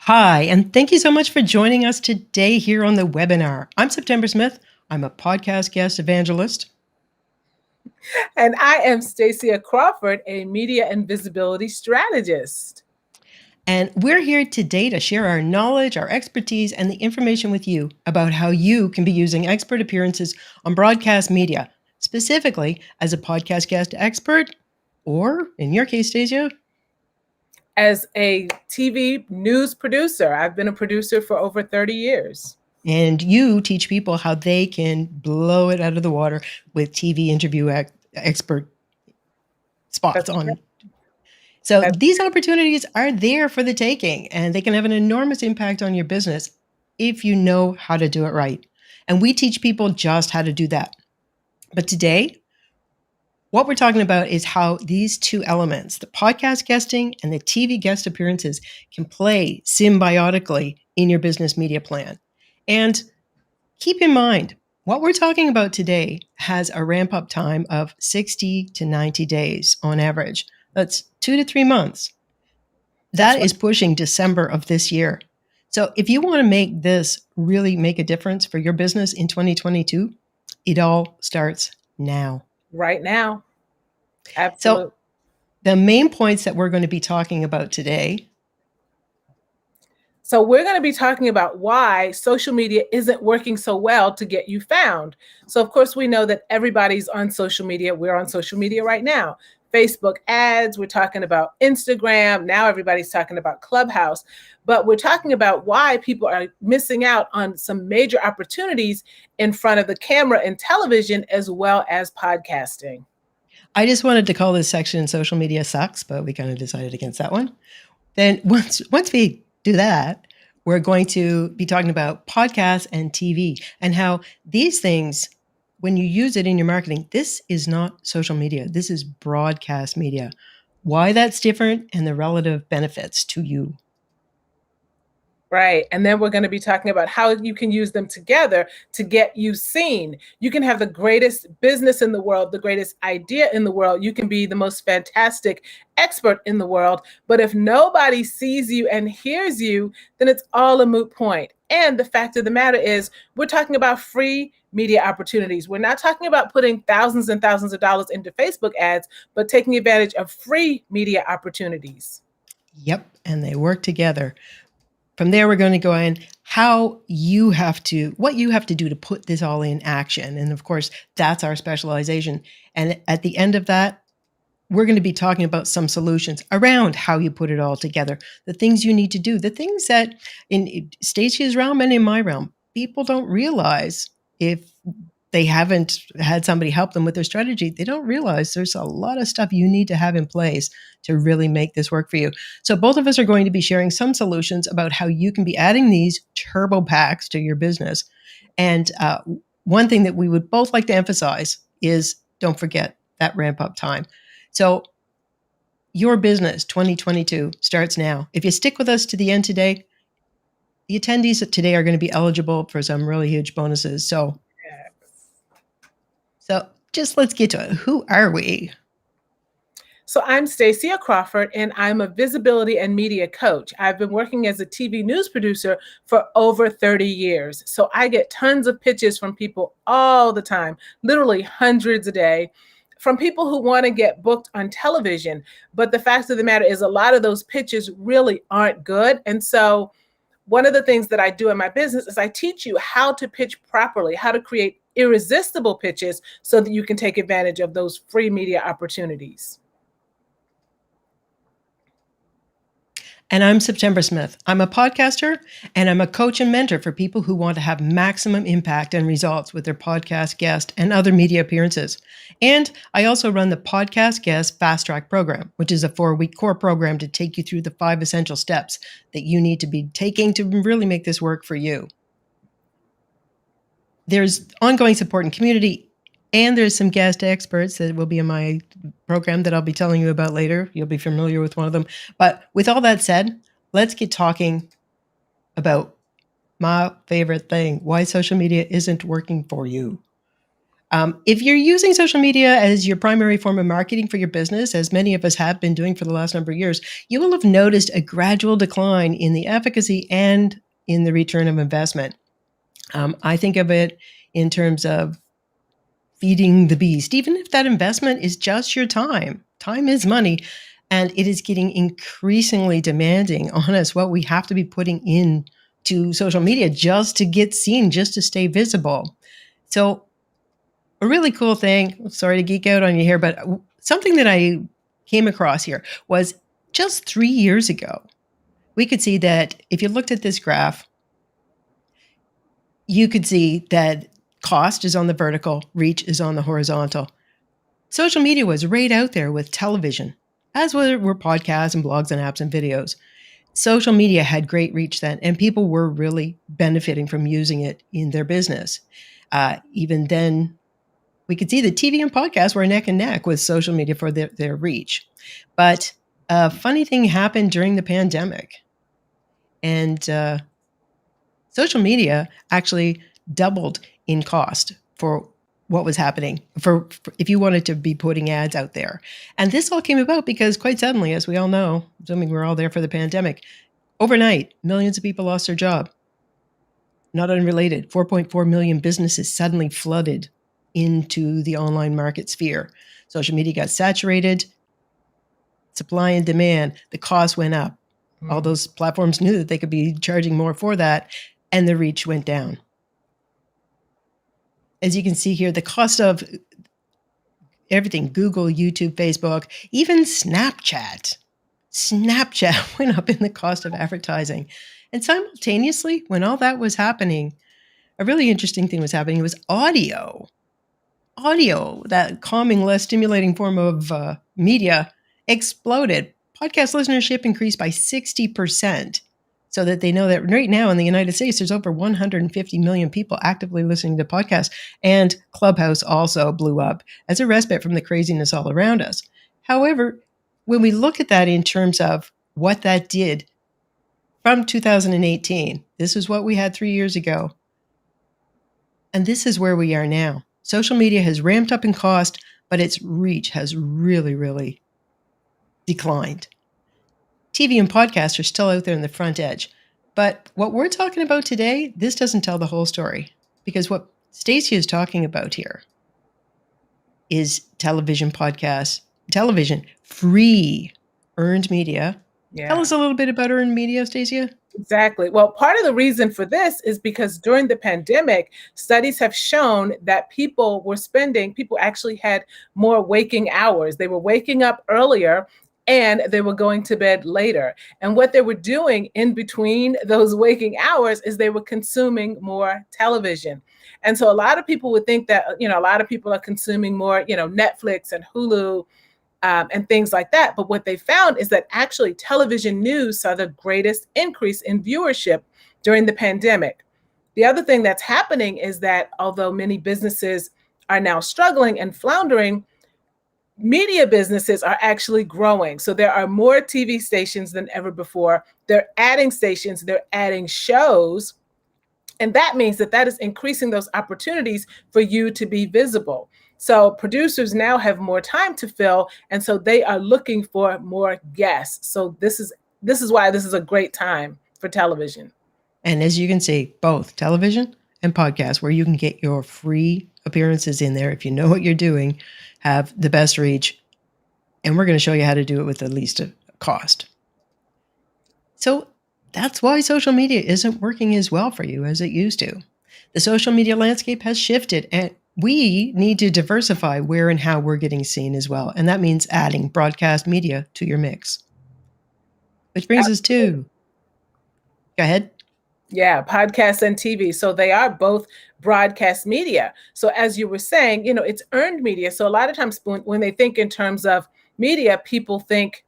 Hi, and thank you so much for joining us today here on the webinar. I'm September Smith. I'm a podcast guest evangelist. And I am Stacia Crawford, a media and visibility strategist. And we're here today to share our knowledge, our expertise, and the information with you about how you can be using expert appearances on broadcast media, specifically as a podcast guest expert, or in your case, Stacia, as a TV news producer. I've been a producer for over 30 years. And you teach people how they can blow it out of the water with TV interview expert spots on. Right. So these opportunities are there for the taking, and they can have an enormous impact on your business if you know how to do it right. And we teach people just how to do that. But today, what we're talking about is how these two elements, the podcast guesting and the TV guest appearances, can play symbiotically in your business media plan. And keep in mind, what we're talking about today has a ramp-up time of 60 to 90 days on average. That's 2 to 3 months. That is pushing December of this year. So if you want to make this really make a difference for your business in 2022, it all starts now. Right now. Absolutely. So the main points that we're going to be talking about today. So we're going to be talking about why social media isn't working so well to get you found. So of course, we know that everybody's on social media. We're on social media right now. Facebook ads, we're talking about Instagram. Now everybody's talking about Clubhouse, but we're talking about why people are missing out on some major opportunities in front of the camera and television, as well as podcasting. I just wanted to call this section Social Media Sucks, but we kind of decided against that one. Then once we do that, we're going to be talking about podcasts and TV and how these things, when you use it in your marketing, this is not social media. This is broadcast media. Why that's different and the relative benefits to you. Right. And then we're going to be talking about how you can use them together to get you seen. You can have the greatest business in the world, the greatest idea in the world. You can be the most fantastic expert in the world. But if nobody sees you and hears you, then it's all a moot point. And the fact of the matter is, we're talking about free media opportunities. We're not talking about putting thousands and thousands of dollars into Facebook ads, but taking advantage of free media opportunities. Yep. And they work together. From there, we're going to go in what you have to do to put this all in action. And of course, that's our specialization. And at the end of that, we're going to be talking about some solutions around how you put it all together, the things you need to do, the things that in Stacia's realm and in my realm, people don't realize if they haven't had somebody help them with their strategy. They don't realize there's a lot of stuff you need to have in place to really make this work for you. So both of us are going to be sharing some solutions about how you can be adding these turbo packs to your business. And one thing that we would both like to emphasize is don't forget that ramp up time. So your business 2022 starts now. If you stick with us to the end today, the attendees today are going to be eligible for some really huge bonuses. So just let's get to it. Who are we? So I'm Stacia Crawford, and I'm a visibility and media coach. I've been working as a TV news producer for over 30 years. So I get tons of pitches from people all the time, literally hundreds a day, from people who want to get booked on television. But the fact of the matter is a lot of those pitches really aren't good. And so one of the things that I do in my business is I teach you how to pitch properly, how to create irresistible pitches so that you can take advantage of those free media opportunities. And I'm September Smith. I'm a podcaster and I'm a coach and mentor for people who want to have maximum impact and results with their podcast guest and other media appearances. And I also run the Podcast Guest Fast Track program, which is a 4-week core program to take you through the 5 essential steps that you need to be taking to really make this work for you. There's ongoing support and community, and there's some guest experts that will be in my program that I'll be telling you about later. You'll be familiar with one of them. But with all that said, let's get talking about my favorite thing, why social media isn't working for you. If you're using social media as your primary form of marketing for your business, as many of us have been doing for the last number of years, you will have noticed a gradual decline in the efficacy and in the return of investment. I think of it in terms of feeding the beast, even if that investment is just your time. Time is money, and it is getting increasingly demanding on us what we have to be putting in to social media just to get seen, just to stay visible. So a really cool thing, sorry to geek out on you here, but something that I came across here was just 3 years ago, we could see that if you looked at this graph, you could see that cost is on the vertical, reach is on the horizontal. Social media was right out there with television, as were podcasts and blogs and apps and videos. Social media had great reach then, and people were really benefiting from using it in their business. Even then, we could see that TV and podcasts were neck and neck with social media for their reach. But a funny thing happened during the pandemic. And social media actually doubled in cost for what was happening for if you wanted to be putting ads out there. And this all came about because quite suddenly, as we all know, assuming we're all there for the pandemic, overnight, millions of people lost their job. Not unrelated, 4.4 million businesses suddenly flooded into the online market sphere. Social media got saturated, supply and demand, the cost went up. All those platforms knew that they could be charging more for that, and the reach went down. As you can see here, the cost of everything, Google, YouTube, Facebook, even Snapchat went up in the cost of advertising. And simultaneously, when all that was happening, a really interesting thing was happening. It was audio. Audio, that calming, less stimulating form of media, exploded. Podcast listenership increased by 60%, so that they know that right now in the United States, there's over 150 million people actively listening to podcasts. And Clubhouse also blew up as a respite from the craziness all around us. However, when we look at that in terms of what that did from 2018, this is what we had 3 years ago. And this is where we are now. Social media has ramped up in cost, but its reach has really, really declined. TV and podcasts are still out there in the front edge. But what we're talking about today, this doesn't tell the whole story. Because what Stacey is talking about here is television podcasts, television, free earned media. Yeah. Tell us a little bit about earned media, Stacey. Exactly. Well, part of the reason for this is because during the pandemic, studies have shown that people actually had more waking hours. They were waking up earlier and they were going to bed later. And what they were doing in between those waking hours is they were consuming more television. And so a lot of people would think that, a lot of people are consuming more, Netflix and Hulu, and things like that. But what they found is that actually television news saw the greatest increase in viewership during the pandemic. The other thing that's happening is that although many businesses are now struggling and floundering, media businesses are actually growing. So there are more TV stations than ever before. They're adding stations, they're adding shows. And that means that is increasing those opportunities for you to be visible. So producers now have more time to fill, and so they are looking for more guests. So this is why this is a great time for television. And as you can see, both television and podcasts, where you can get your free appearances in there, if you know what you're doing, have the best reach. And we're going to show you how to do it with the least cost. So that's why social media isn't working as well for you as it used to. The social media landscape has shifted, and we need to diversify where and how we're getting seen as well. And that means adding broadcast media to your mix. Which brings us to, go ahead. Yeah, podcasts and TV. So they are both broadcast media. So as you were saying, it's earned media. So a lot of times when they think in terms of media, people think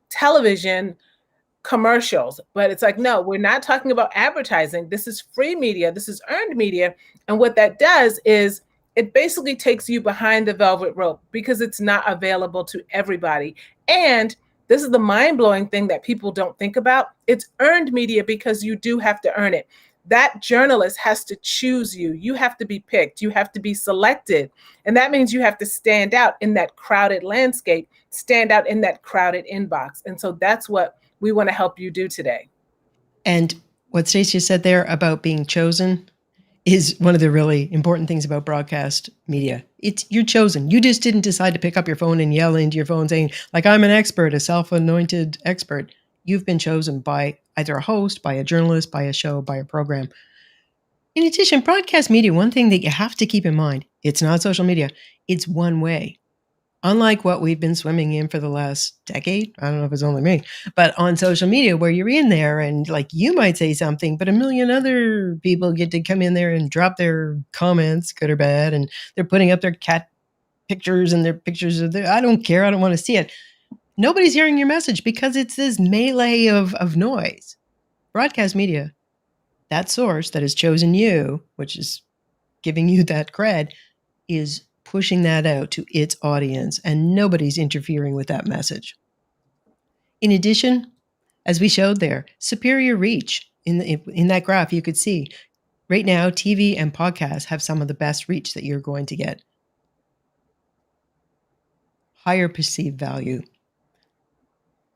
television, commercials, but it's like, no, we're not talking about advertising. This is free media. This is earned media. And what that does is it basically takes you behind the velvet rope because it's not available to everybody. And this is the mind-blowing thing that people don't think about. It's earned media because you do have to earn it. that journalist has to choose you. You have to be picked. You have to be selected. And that means you have to stand out in that crowded landscape, stand out in that crowded inbox. And so that's what we want to help you do today. And what Stacia said there about being chosen is one of the really important things about broadcast media. You're chosen. You just didn't decide to pick up your phone and yell into your phone saying, like, I'm an expert, a self-anointed expert. You've been chosen by either a host, by a journalist, by a show, by a program. In addition, broadcast media, one thing that you have to keep in mind, it's not social media. It's one way. Unlike what we've been swimming in for the last decade, I don't know if it's only me, but on social media where you're in there and like you might say something, but a million other people get to come in there and drop their comments, good or bad, and they're putting up their cat pictures and their pictures of I don't care, I don't want to see it. Nobody's hearing your message because it's this melee of noise. Broadcast media, that source that has chosen you, which is giving you that cred, is pushing that out to its audience, and nobody's interfering with that message. In addition, as we showed there, superior reach. In that graph, you could see right now, TV and podcasts have some of the best reach that you're going to get. Higher perceived value.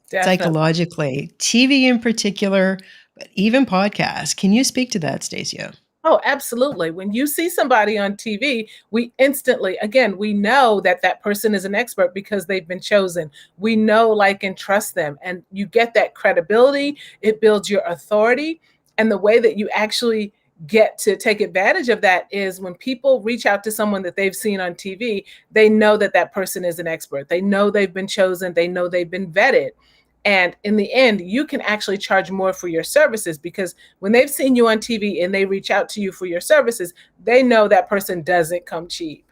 Definitely. Psychologically, TV in particular, but even podcasts. Can you speak to that, Stacia? Oh, absolutely. When you see somebody on TV, we instantly, again, we know that that person is an expert because they've been chosen. We know, like, and trust them. And you get that credibility. It builds your authority. And the way that you actually get to take advantage of that is when people reach out to someone that they've seen on TV, they know that that person is an expert. They know they've been chosen. They know they've been vetted. And in the end, you can actually charge more for your services because when they've seen you on TV and they reach out to you for your services, they know that person doesn't come cheap.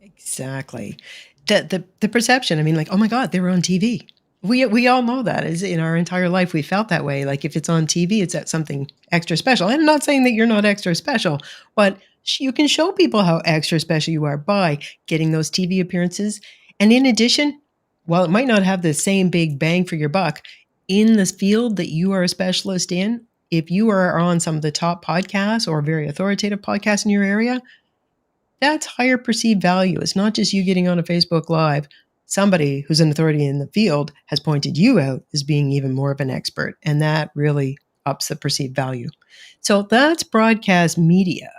Exactly. The perception, I mean, like, oh my God, they were on TV. We all know that. Is in our entire life, we felt that way. Like if it's on TV, it's at something extra special. I'm not saying that you're not extra special, but you can show people how extra special you are by getting those TV appearances. And in addition, while it might not have the same big bang for your buck, in this field that you are a specialist in, if you are on some of the top podcasts or very authoritative podcasts in your area, that's higher perceived value. It's not just you getting on a Facebook Live. Somebody who's an authority in the field has pointed you out as being even more of an expert, and that really ups the perceived value. So that's broadcast media.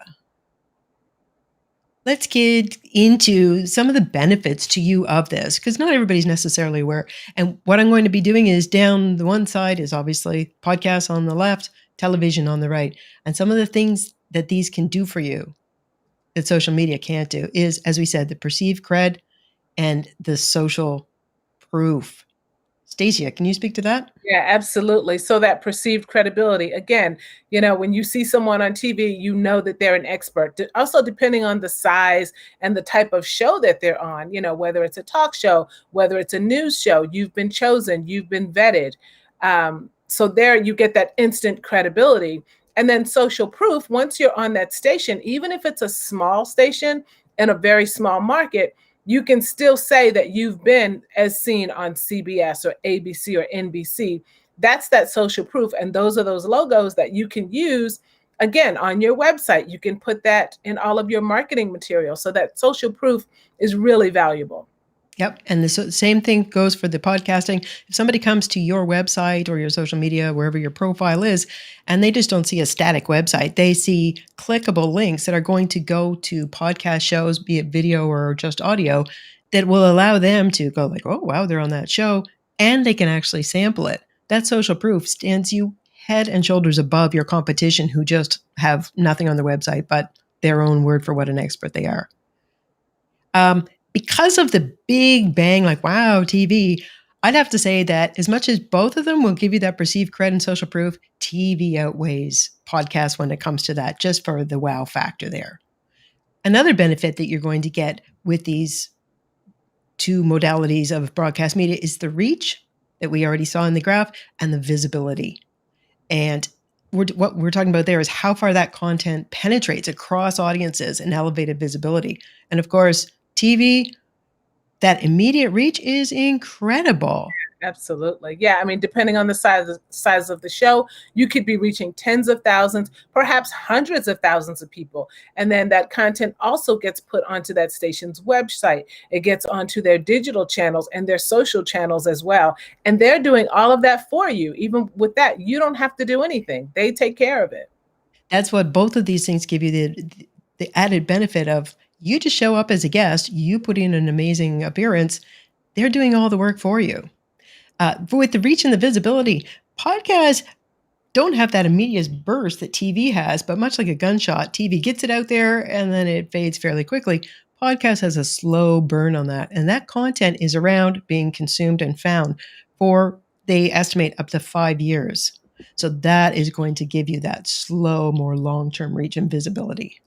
Let's get into some of the benefits to you of this, because not everybody's necessarily aware. And what I'm going to be doing is down the one side is obviously podcasts on the left, television on the right. And some of the things that these can do for you that social media can't do is, as we said, the perceived cred and the social proof. Stacia, can you speak to that? Yeah, absolutely. So that perceived credibility, again, you know, when you see someone on TV, you know that they're an expert. Also, depending on the size and the type of show that they're on, you know, whether it's a talk show, whether it's a news show, you've been chosen, you've been vetted. So there you get that instant credibility. And then social proof, once you're on that station, even if it's a small station in a very small market, you can still say that you've been as seen on CBS or ABC or NBC. That's that social proof. And those are those logos that you can use, again, on your website. You can put that in all of your marketing material. So that social proof is really valuable. Yep. And the same thing goes for the podcasting. If somebody comes to your website or your social media, wherever your profile is, and they just don't see a static website, they see clickable links that are going to go to podcast shows, be it video or just audio, that will allow them to go like, oh, wow, they're on that show, and they can actually sample it. That social proof stands you head and shoulders above your competition who just have nothing on their website but their own word for what an expert they are. Because of the big bang, like, wow, TV, I'd have to say that as much as both of them will give you that perceived cred and social proof, TV outweighs podcasts when it comes to that, just for the wow factor there. Another benefit that you're going to get with these two modalities of broadcast media is the reach that we already saw in the graph and the visibility. And what we're talking about there is how far that content penetrates across audiences and elevated visibility. And of course, TV, that immediate reach is incredible. Absolutely. Yeah. I mean, depending on the size of the show, you could be reaching tens of thousands, perhaps hundreds of thousands of people. And then that content also gets put onto that station's website. It gets onto their digital channels and their social channels as well. And they're doing all of that for you. Even with that, you don't have to do anything. They take care of it. That's what both of these things give you the added benefit of you just show up as a guest, you put in an amazing appearance, they're doing all the work for you. With the reach and the visibility, podcasts don't have that immediate burst that TV has, but much like a gunshot, TV gets it out there and then it fades fairly quickly. Podcast has a slow burn on that, and that content is around being consumed and found for, they estimate, up to 5 years. So that is going to give you that slow, more long-term reach and visibility.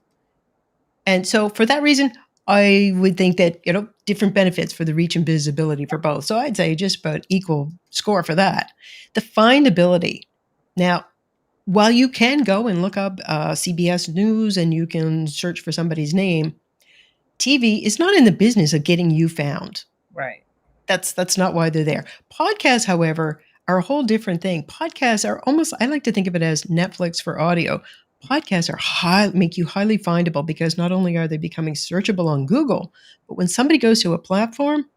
And so for that reason, I would think that, different benefits for the reach and visibility for both. So I'd say just about equal score for that. The findability. Now, while you can go and look up CBS News and you can search for somebody's name, TV is not in the business of getting you found. Right. That's not why they're there. Podcasts, however, are a whole different thing. Podcasts are almost, I like to think of it as Netflix for audio. Podcasts make you highly findable because not only are they becoming searchable on Google, but when somebody goes to a platform,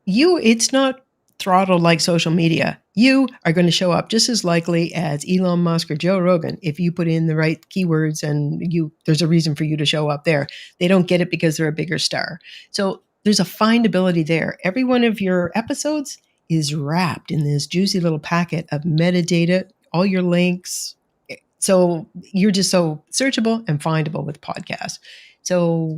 it's not throttled like social media. You are going to show up just as likely as Elon Musk or Joe Rogan if you put in the right keywords and there's a reason for you to show up there. They don't get it because they're a bigger star. So there's a findability there. Every one of your episodes is wrapped in this juicy little packet of metadata, all your links. So you're just so searchable and findable with podcasts. So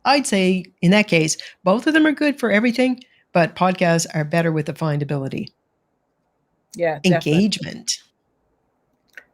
I'd say in that case, both of them are good for everything, but podcasts are better with the findability. Yeah. Engagement. Definitely.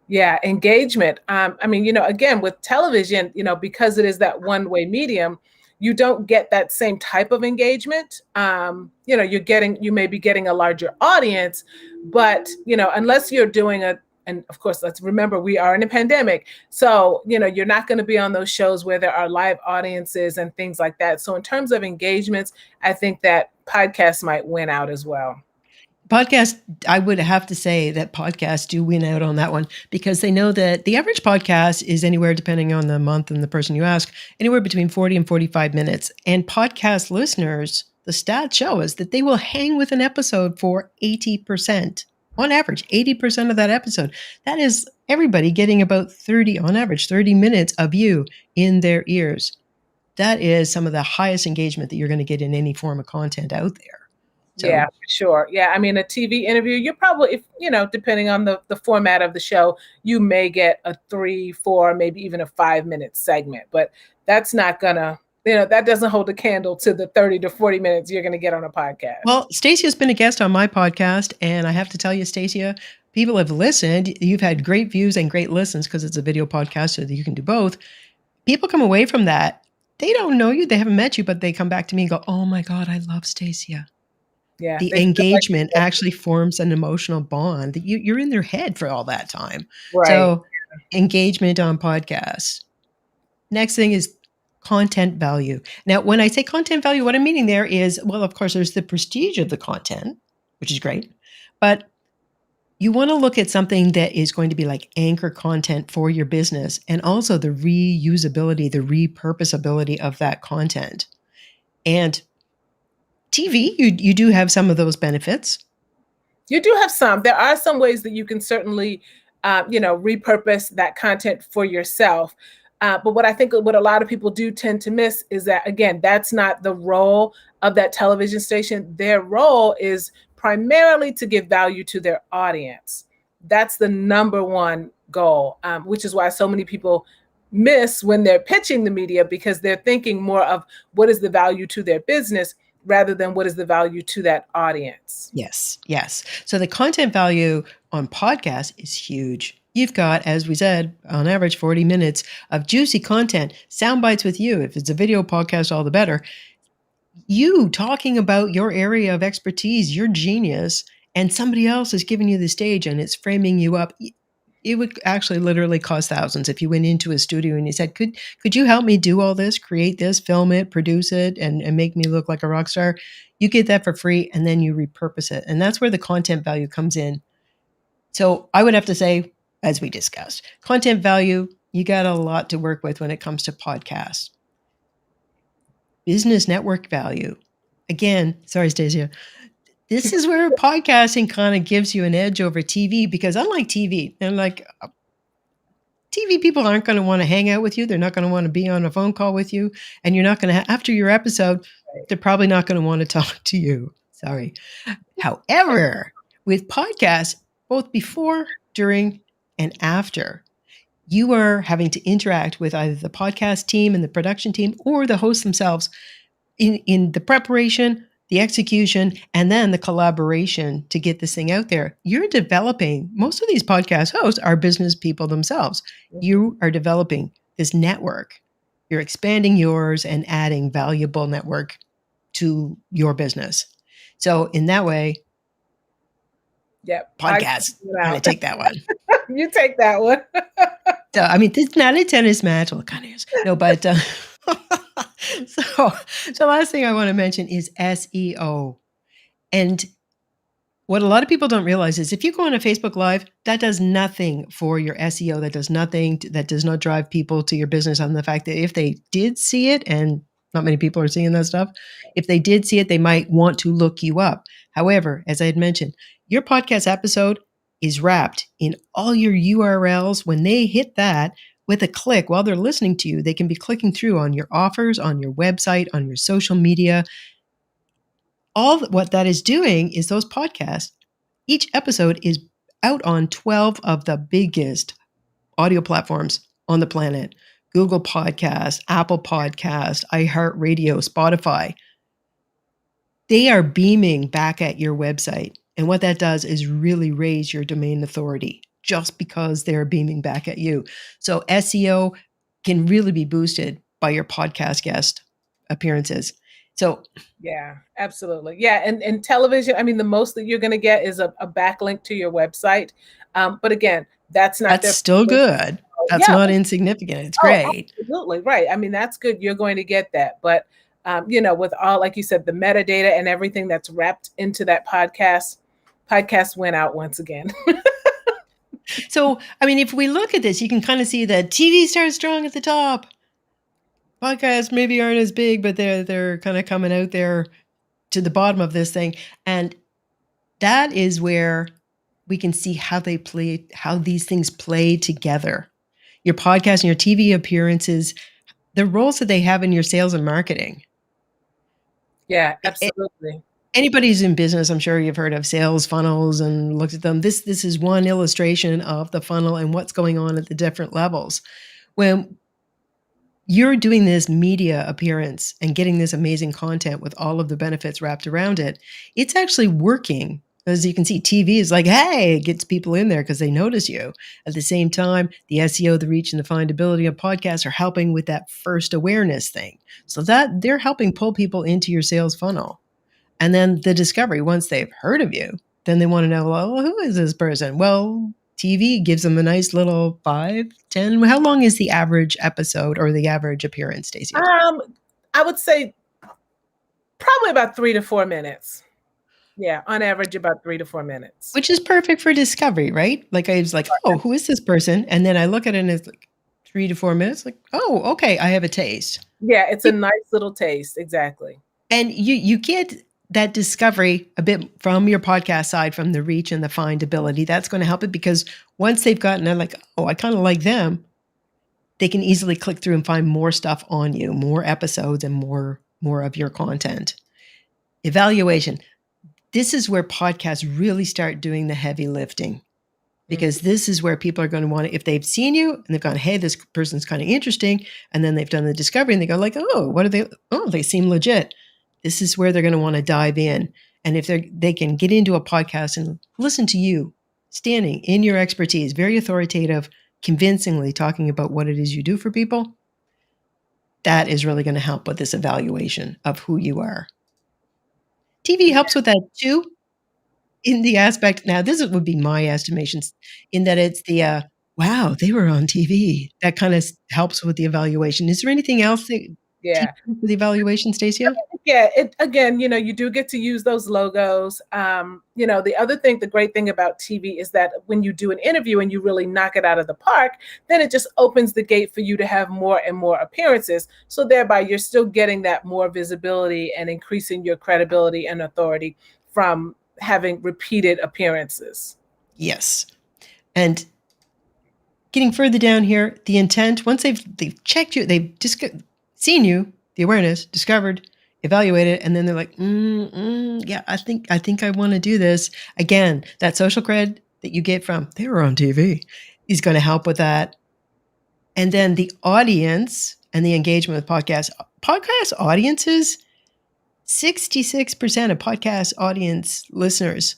Yeah, engagement. I mean, again, with television, because it is that one-way medium, you don't get that same type of engagement. You may be getting a larger audience, but unless you're doing and of course, let's remember we are in a pandemic. So, you're not going to be on those shows where there are live audiences and things like that. So in terms of engagements, I think that podcasts might win out as well. Podcasts, I would have to say that podcasts do win out on that one because they know that the average podcast is anywhere, depending on the month and the person you ask, anywhere between 40 and 45 minutes. And podcast listeners, the stats show us that they will hang with an episode for 80%. On average, 80% of that episode. That is everybody getting about 30 minutes of you in their ears. That is some of the highest engagement that you're going to get in any form of content out there. So, yeah, for sure. Yeah, I mean, a TV interview, you're probably, depending on the format of the show, you may get a 3, 4, maybe even a 5-minute segment, but that's not gonna, that doesn't hold a candle to the 30 to 40 minutes you're going to get on a podcast. Well, Stacia been a guest on my podcast, and I have to tell you, Stacia, people have listened. You've had great views and great listens because it's a video podcast, so that you can do both. People come away from that. They don't know you. They haven't met you, but they come back to me and go, oh my God, I love Stacia. Yeah, the engagement actually forms an emotional bond that you're in their head for all that time. Right. So engagement on podcasts. Next thing is content value. Now, when I say content value, what I'm meaning there is, well, of course, there's the prestige of the content, which is great, but you want to look at something that is going to be like anchor content for your business and also the reusability, the repurposability of that content. And TV, you do have some of those benefits. You do have some. There are some ways that you can certainly, repurpose that content for yourself. But what I think what a lot of people do tend to miss is that, again, that's not the role of that television station. Their role is primarily to give value to their audience. That's the number one goal, which is why so many people miss when they're pitching the media, because they're thinking more of what is the value to their business rather than what is the value to that audience. Yes. So the content value on podcasts is huge. You've got, as we said, on average 40 minutes of juicy content, sound bites with you. If it's a video podcast, all the better. You talking about your area of expertise, your genius, and somebody else is giving you the stage and it's framing you up. It would actually literally cost thousands if you went into a studio and you said, could you help me do all this, create this, film it, produce it, and make me look like a rock star? You get that for free, and then you repurpose it. And that's where the content value comes in. So I would have to say, as we discussed, content value, you got a lot to work with when it comes to podcasts. Business network value. Again, sorry, Stacia. This is where podcasting kind of gives you an edge over TV, because unlike TV, and like TV people aren't going to want to hang out with you. They're not going to want to be on a phone call with you. And you're not going to, after your episode, they're probably not going to want to talk to you. Sorry. However, with podcasts, both before, during, and after, you are having to interact with either the podcast team and the production team or the hosts themselves in the preparation, the execution, and then the collaboration to get this thing out there. You're developing, most of these podcast hosts are business people themselves. You are developing this network. You're expanding yours and adding valuable network to your business. So in that way, podcasts, I'm going to take that one. You take that one. So, I mean, it's not a tennis match. Well, it kind of is. No, but so last thing I want to mention is SEO. And what a lot of people don't realize is if you go on a Facebook Live, that does nothing for your SEO. That does nothing. That does not drive people to your business, on the fact that if they did see it, and not many people are seeing that stuff, if they did see it, they might want to look you up. However, as I had mentioned, your podcast episode is wrapped in all your URLs. When they hit that with a click while they're listening to you, they can be clicking through on your offers, on your website, on your social media. All what that is doing is those podcasts, each episode is out on 12 of the biggest audio platforms on the planet. Google Podcasts, Apple Podcasts, iHeartRadio, Spotify. They are beaming back at your website. And what that does is really raise your domain authority just because they're beaming back at you. So SEO can really be boosted by your podcast guest appearances. So yeah, absolutely. Yeah. And television, I mean, the most that you're going to get is a backlink to your website. But again, that's still good. That's not insignificant. It's great. Absolutely. Right. I mean, that's good. You're going to get that. But, with all, like you said, the metadata and everything that's wrapped into that podcast went out once again. So, I mean, if we look at this, you can kind of see that TV starts strong at the top. Podcasts maybe aren't as big, but they're kind of coming out there to the bottom of this thing. And that is where we can see how these things play together. Your podcast and your TV appearances, the roles that they have in your sales and marketing. Yeah, absolutely. Anybody who's in business, I'm sure you've heard of sales funnels and looked at them. This is one illustration of the funnel and what's going on at the different levels. When you're doing this media appearance and getting this amazing content with all of the benefits wrapped around it, it's actually working. As you can see, TV is like, hey, it gets people in there because they notice you. At the same time, the SEO, the reach, and the findability of podcasts are helping with that first awareness thing. So that they're helping pull people into your sales funnel. And then the discovery, once they've heard of you, then they want to know, well, who is this person? Well, TV gives them a nice little 5, 10. How long is the average episode or the average appearance, Stacey? I would say probably about 3 to 4 minutes. Yeah, on average, about 3 to 4 minutes. Which is perfect for discovery, right? Like I was like, oh, who is this person? And then I look at it and it's like 3 to 4 minutes. Like, oh, okay, I have a taste. Yeah, it's a nice little taste. Exactly. And you get that discovery a bit from your podcast side, from the reach and the findability. That's going to help it because once they've gotten it, like, oh, I kind of like them, they can easily click through and find more stuff on you, more episodes and more of your content. Evaluation. This is where podcasts really start doing the heavy lifting, because this is where people are going to want to, if they've seen you and they've gone, hey, this person's kind of interesting, and then they've done the discovery and they go like, oh, what are they? Oh, they seem legit. This is where they're going to want to dive in. And if they can get into a podcast and listen to you standing in your expertise, very authoritative, convincingly talking about what it is you do for people, that is really going to help with this evaluation of who you are. TV helps with that too, in the aspect, now this would be my estimations, in that it's the, wow, they were on TV. That kind of helps with the evaluation. Is there anything else that Yeah. for the evaluation, Stacia? Yeah, it again, you do get to use those logos. The other thing, the great thing about TV is that when you do an interview and you really knock it out of the park, then it just opens the gate for you to have more and more appearances. So thereby you're still getting that more visibility and increasing your credibility and authority from having repeated appearances. Yes. And getting further down here, the intent, once they've checked you, they've seen you, the awareness, discovered, evaluated, and then they're like, yeah, I think I want to do this. Again, that social cred that you get from they were on TV is going to help with that. And then the audience and the engagement with podcasts. Podcast audiences, 66% of podcast audience listeners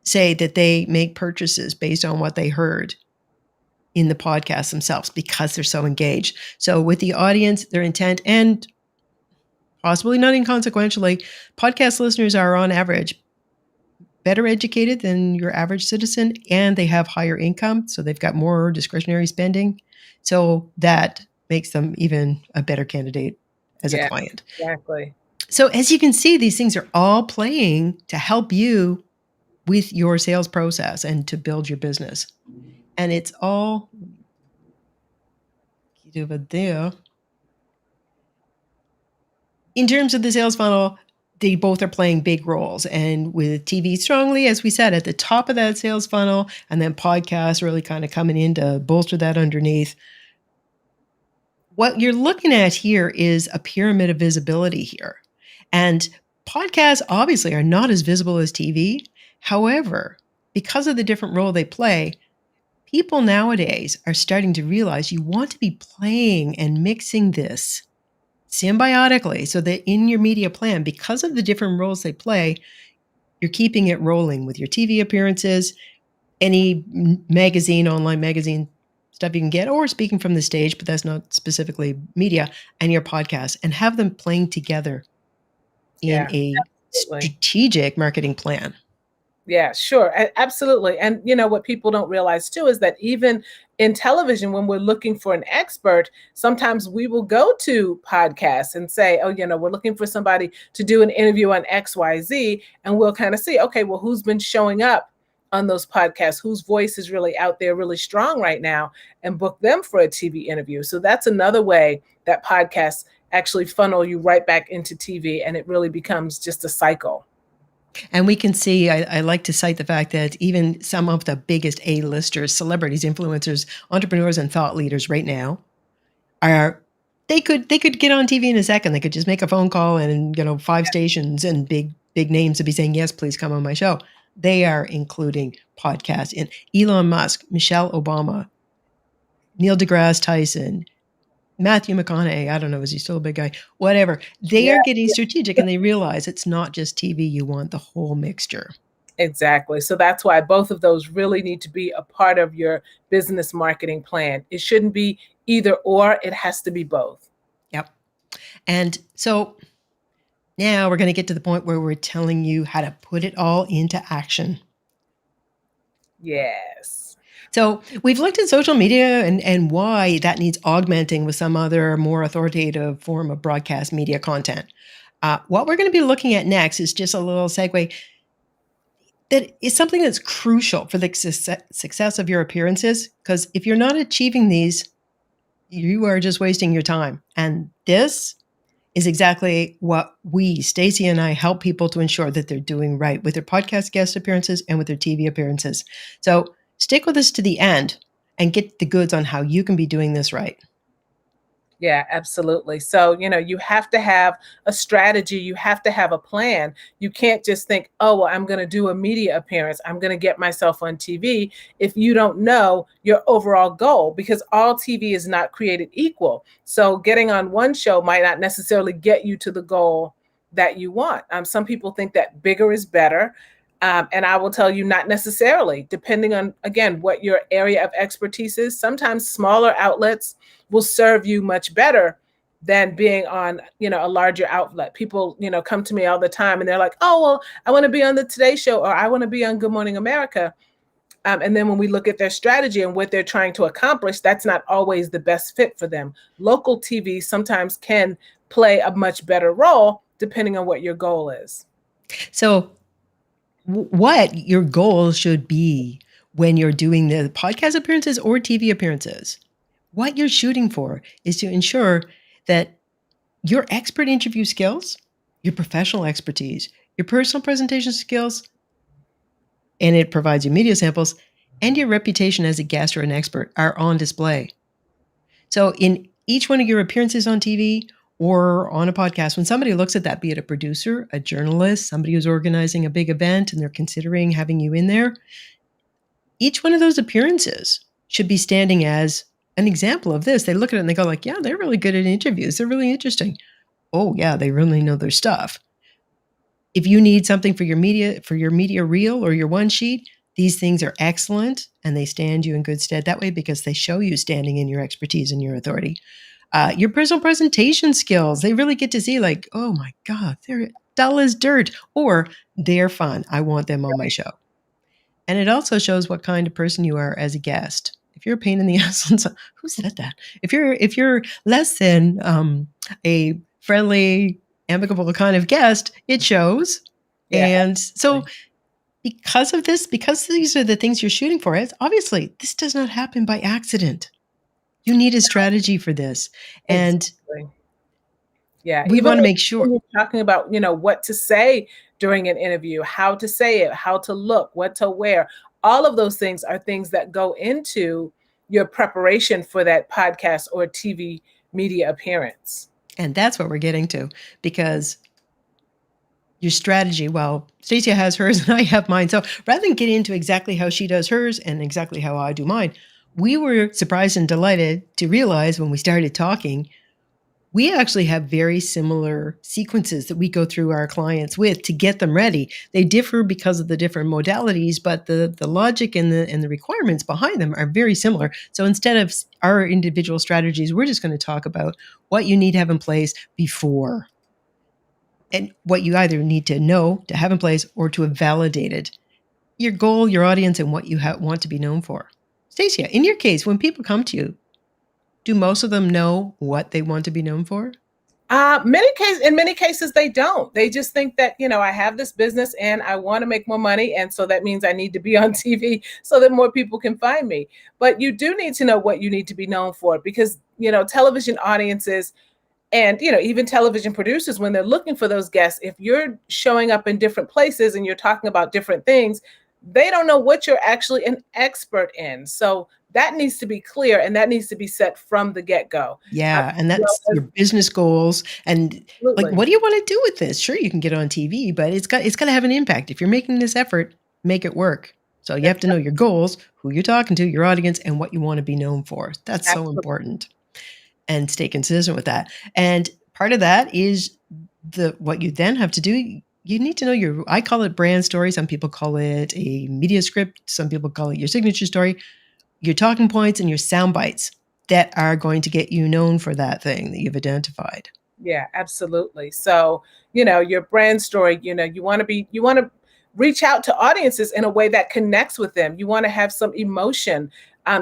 say that they make purchases based on what they heard in the podcast themselves because they're so engaged. So with the audience, their intent, and possibly not inconsequentially, podcast listeners are on average better educated than your average citizen, and they have higher income. So they've got more discretionary spending. So that makes them even a better candidate as a client. Exactly. So as you can see, these things are all playing to help you with your sales process and to build your business. And it's all over there. In terms of the sales funnel, they both are playing big roles. And with TV strongly, as we said, at the top of that sales funnel, and then podcasts really kind of coming in to bolster that underneath. What you're looking at here is a pyramid of visibility here. And podcasts obviously are not as visible as TV. However, because of the different role they play, people nowadays are starting to realize you want to be playing and mixing this symbiotically so that in your media plan, because of the different roles they play, you're keeping it rolling with your TV appearances, any magazine, online magazine stuff you can get, or speaking from the stage, but that's not specifically media, and your podcast, and have them playing together in a strategic marketing plan. Yeah, sure. Absolutely. And what people don't realize too is that even in television, when we're looking for an expert, sometimes we will go to podcasts and say, oh, we're looking for somebody to do an interview on XYZ. And we'll kind of see, okay, well, who's been showing up on those podcasts, whose voice is really out there, really strong right now, and book them for a TV interview. So that's another way that podcasts actually funnel you right back into TV, and it really becomes just a cycle. And we can see, I like to cite the fact that even some of the biggest A-listers, celebrities, influencers, entrepreneurs, and thought leaders right now they could get on TV in a second. They could just make a phone call and 5 stations and big names to be saying, yes, please come on my show. They are including podcasts in Elon Musk, Michelle Obama, Neil deGrasse Tyson, Matthew McConaughey, I don't know, is he still a big guy? Whatever. They are getting strategic, and they realize it's not just TV. You want the whole mixture. Exactly. So that's why both of those really need to be a part of your business marketing plan. It shouldn't be either or, it has to be both. Yep. And so now we're going to get to the point where we're telling you how to put it all into action. Yes. So we've looked at social media and why that needs augmenting with some other more authoritative form of broadcast media content. What we're going to be looking at next is just a little segue that is something that's crucial for the success of your appearances, because if you're not achieving these, you are just wasting your time. And this is exactly what we, Stacy and I, help people to ensure that they're doing right with their podcast guest appearances and with their TV appearances. So stick with us to the end and get the goods on how you can be doing this right. Yeah, absolutely. So, you have to have a strategy. You have to have a plan. You can't just think, oh, well, I'm going to do a media appearance. I'm going to get myself on TV if you don't know your overall goal, because all TV is not created equal. So getting on one show might not necessarily get you to the goal that you want. Some people think that bigger is better. And I will tell you, not necessarily, depending on, again, what your area of expertise is. Sometimes smaller outlets will serve you much better than being on, a larger outlet. People, come to me all the time and they're like, oh, well, I want to be on the Today Show, or I want to be on Good Morning America. And then when we look at their strategy and what they're trying to accomplish, that's not always the best fit for them. Local TV sometimes can play a much better role depending on what your goal is. So what your goal should be when you're doing the podcast appearances or TV appearances, what you're shooting for is to ensure that your expert interview skills, your professional expertise, your personal presentation skills, and it provides you media samples, and your reputation as a guest or an expert are on display. So in each one of your appearances on TV or on a podcast, when somebody looks at that, be it a producer, a journalist, somebody who's organizing a big event and they're considering having you in there, each one of those appearances should be standing as an example of this. They look at it and they go like, yeah, they're really good at interviews. They're really interesting. Oh yeah, they really know their stuff. If you need something for your media reel or your one sheet, these things are excellent and they stand you in good stead that way because they show you standing in your expertise and your authority. Your personal presentation skills, they really get to see like, oh my God, they're dull as dirt, or they're fun. I want them on my show. And it also shows what kind of person you are as a guest. If you're a pain in the ass, who said that? If you're less than a friendly, amicable kind of guest, it shows. Yeah, and so because of this, because these are the things you're shooting for, it's obviously this does not happen by accident. You need a strategy for this. And exactly. Yeah, we even want to make sure. when you're talking about, what to say during an interview, how to say it, how to look, what to wear, all of those things are things that go into your preparation for that podcast or TV media appearance. And that's what we're getting to, because your strategy, well, Stacia has hers and I have mine. So rather than get into exactly how she does hers and exactly how I do mine, we were surprised and delighted to realize when we started talking, we actually have very similar sequences that we go through our clients with to get them ready. They differ because of the different modalities, but the logic and the requirements behind them are very similar. So instead of our individual strategies, we're just going to talk about what you need to have in place before, and what you either need to know to have in place or to have validated your goal, your audience, and what you want to be known for. Stacia, in your case, when people come to you, do most of them know what they want to be known for? In many cases, they don't. They just think that, I have this business and I want to make more money. And so that means I need to be on TV so that more people can find me. But you do need to know what you need to be known for, because, television audiences and, even television producers, when they're looking for those guests, if you're showing up in different places and you're talking about different things, they don't know what you're actually an expert in. So that needs to be clear, and that needs to be set from the get-go. Yeah, and that's your business goals. And like, what do you want to do with this? Sure, you can get on TV, but it's got to have an impact. If you're making this effort, make it work. So you have to know your goals, who you're talking to, your audience, and what you want to be known for. That's so important. And stay consistent with that. And part of that is what you then have to do. You need to know I call it brand story. Some people call it a media script. Some people call it your signature story. Your talking points and your sound bites that are going to get you known for that thing that you've identified. Yeah, absolutely. So, your brand story, you want to reach out to audiences in a way that connects with them. You want to have some emotion.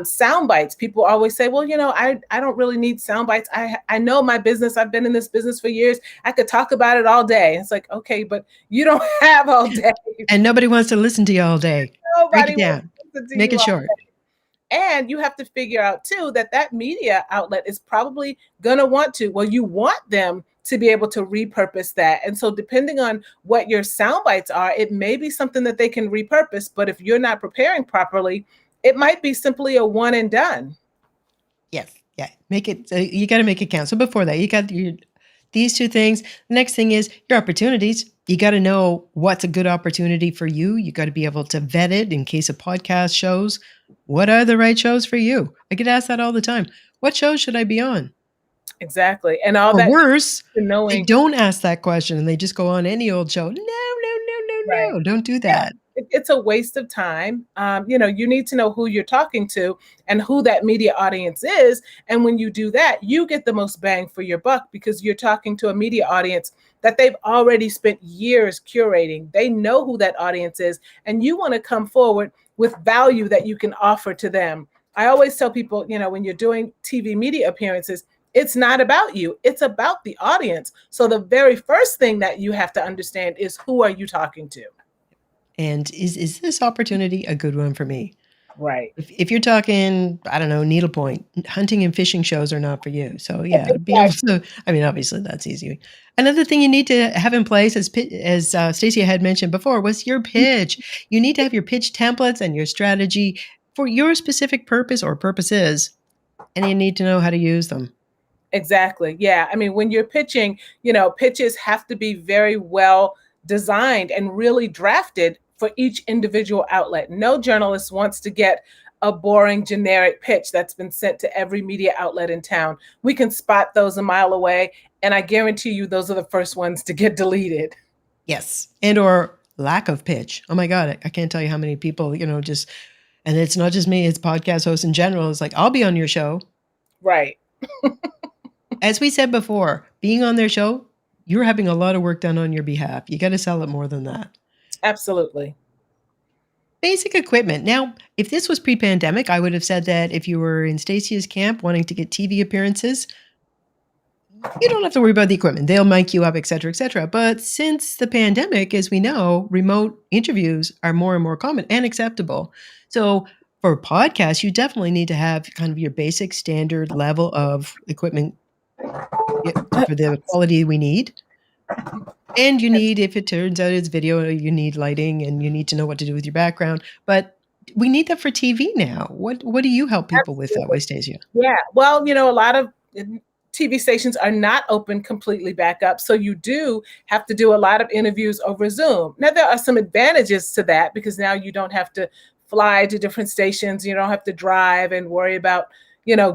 Sound bites. People always say, well, I don't really need sound bites. I know my business. I've been in this business for years. I could talk about it all day. It's like, okay, but you don't have all day. And nobody wants to listen to you all day. Nobody Break it down. Make it short. And you have to figure out too that media outlet is probably going to you want them to be able to repurpose that. And so depending on what your sound bites are, it may be something that they can repurpose, but if you're not preparing properly, it might be simply a one and done. Yes. Yeah. Make it, you got to make it count. So before that, you got these two things. The next thing is your opportunities. You got to know what's a good opportunity for you. You got to be able to vet it in case of podcast shows. What are the right shows for you? I get asked that all the time. What shows should I be on? Exactly. And all or that. Worse, they don't ask that question and they just go on any old show. No. Right. Don't do that. Yeah. It's a waste of time. You need to know who you're talking to and who that media audience is. And when you do that, you get the most bang for your buck because you're talking to a media audience that they've already spent years curating. They know who that audience is, and you want to come forward with value that you can offer to them. I always tell people, when you're doing TV media appearances, It's not about you. It's about the audience. So the very first thing that you have to understand is, who are you talking to? And is this opportunity a good one for me? Right. If you're talking, I don't know, needlepoint, hunting and fishing shows are not for you. So yeah, be able to, I mean, obviously that's easy. Another thing you need to have in place, as Stacia had mentioned before, was your pitch. You need to have your pitch templates and your strategy for your specific purpose or purposes, and you need to know how to use them. Exactly. Yeah. I mean, when you're pitching, pitches have to be very well designed and really drafted for each individual outlet. No journalist wants to get a boring generic pitch that's been sent to every media outlet in town. We can spot those a mile away, and I guarantee you those are the first ones to get deleted. Yes. And or lack of pitch. Oh my God, I can't tell you how many people, just, and it's not just me, it's podcast hosts in general. It's like, I'll be on your show. Right. As we said before, being on their show, you're having a lot of work done on your behalf. You got to sell it more than that. Absolutely. Basic equipment. Now, if this was pre-pandemic, I would have said that if you were in Stacia's camp wanting to get TV appearances, you don't have to worry about the equipment. They'll mic you up, et cetera, et cetera. But since the pandemic, as we know, remote interviews are more and more common and acceptable. So for podcasts, you definitely need to have kind of your basic standard level of equipment for the quality we need. And you need, if it turns out it's video, you need lighting and you need to know what to do with your background. But we need that for TV now. What do you help people with that way, Stacia? Yeah. Well, a lot of TV stations are not open completely back up. So you do have to do a lot of interviews over Zoom. Now, there are some advantages to that, because now you don't have to fly to different stations. You don't have to drive and worry about,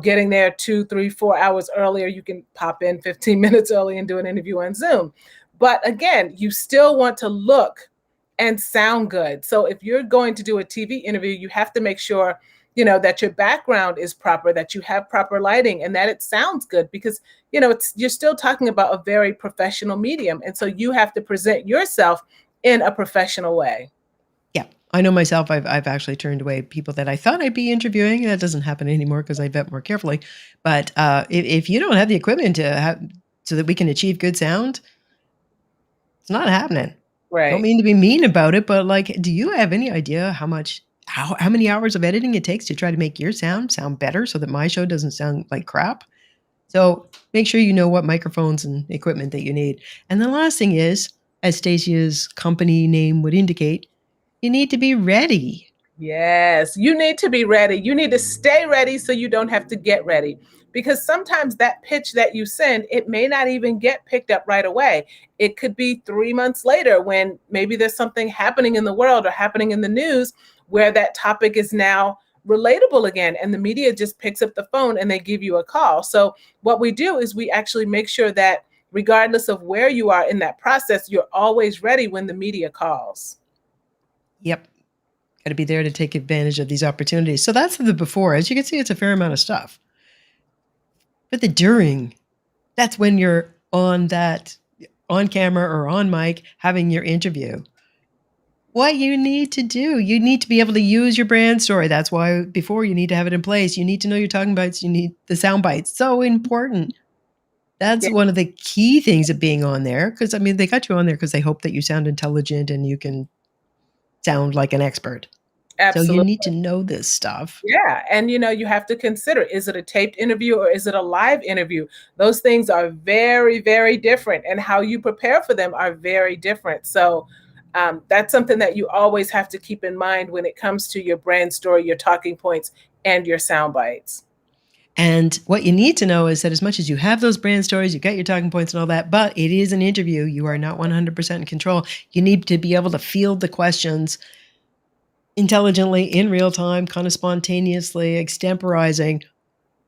getting there 2, 3, 4 hours earlier. You can pop in 15 minutes early and do an interview on Zoom. But again, you still want to look and sound good. So if you're going to do a TV interview, you have to make sure, that your background is proper, that you have proper lighting, and that it sounds good, because, you're still talking about a very professional medium. And so you have to present yourself in a professional way. Yeah. I know myself, I've actually turned away people that I thought I'd be interviewing. That doesn't happen anymore because I vet more carefully. But if you don't have the equipment to have, so that we can achieve good sound, it's not happening. Right. Don't mean to be mean about it, but like, do you have any idea how many hours of editing it takes to try to make your sound better so that my show doesn't sound like crap? So make sure you know what microphones and equipment that you need. And the last thing is, as Stacia's company name would indicate, you need to be ready. Yes, you need to be ready. You need to stay ready so you don't have to get ready. Because sometimes that pitch that you send, it may not even get picked up right away. It could be 3 months later, when maybe there's something happening in the world or happening in the news where that topic is now relatable again, and the media just picks up the phone and they give you a call. So what we do is we actually make sure that regardless of where you are in that process, you're always ready when the media calls. Yep. Got to be there to take advantage of these opportunities. So that's the before. As you can see, it's a fair amount of stuff. But the during, that's when you're on camera or on mic having your interview. What you need to do, you need to be able to use your brand story. That's why before you need to have it in place. You need to know your talking bites. You need the sound bites. So important. That's one of the key things of being on there. Because, I mean, they got you on there because they hope that you sound intelligent and you can sound like an expert. Absolutely. So you need to know this stuff. Yeah. And, you have to consider, is it a taped interview or is it a live interview? Those things are very, very different. And how you prepare for them are very different. So that's something that you always have to keep in mind when it comes to your brand story, your talking points, and your sound bites. And what you need to know is that as much as you have those brand stories, you got your talking points and all that, but it is an interview. You are not 100% in control. You need to be able to field the questions intelligently, in real time, kind of spontaneously, extemporizing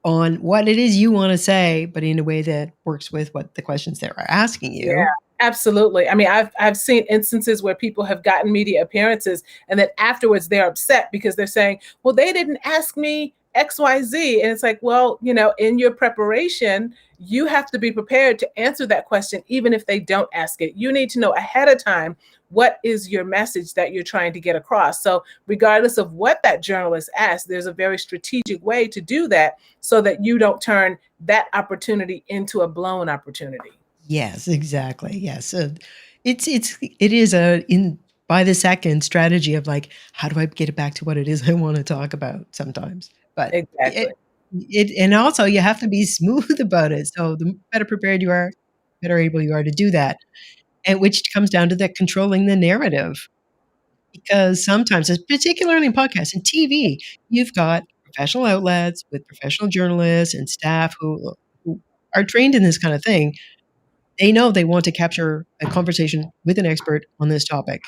on what it is you want to say, but in a way that works with what the questions they are asking you. Yeah, absolutely. I mean, I've seen instances where people have gotten media appearances and then afterwards they're upset because they're saying, well, they didn't ask me XYZ. And it's like, well, in your preparation, you have to be prepared to answer that question, even if they don't ask it. You need to know ahead of time what is your message that you're trying to get across. So regardless of what that journalist asks, there's a very strategic way to do that so that you don't turn that opportunity into a blown opportunity. Yes, exactly. Yes. It is a in by the second strategy of like, how do I get it back to what it is I want to talk about sometimes? But Exactly. and also you have to be smooth about it. So the better prepared you are, better able you are to do that. And which comes down to that controlling the narrative. Because sometimes, particularly in podcasts and TV, you've got professional outlets with professional journalists and staff who are trained in this kind of thing. They know they want to capture a conversation with an expert on this topic.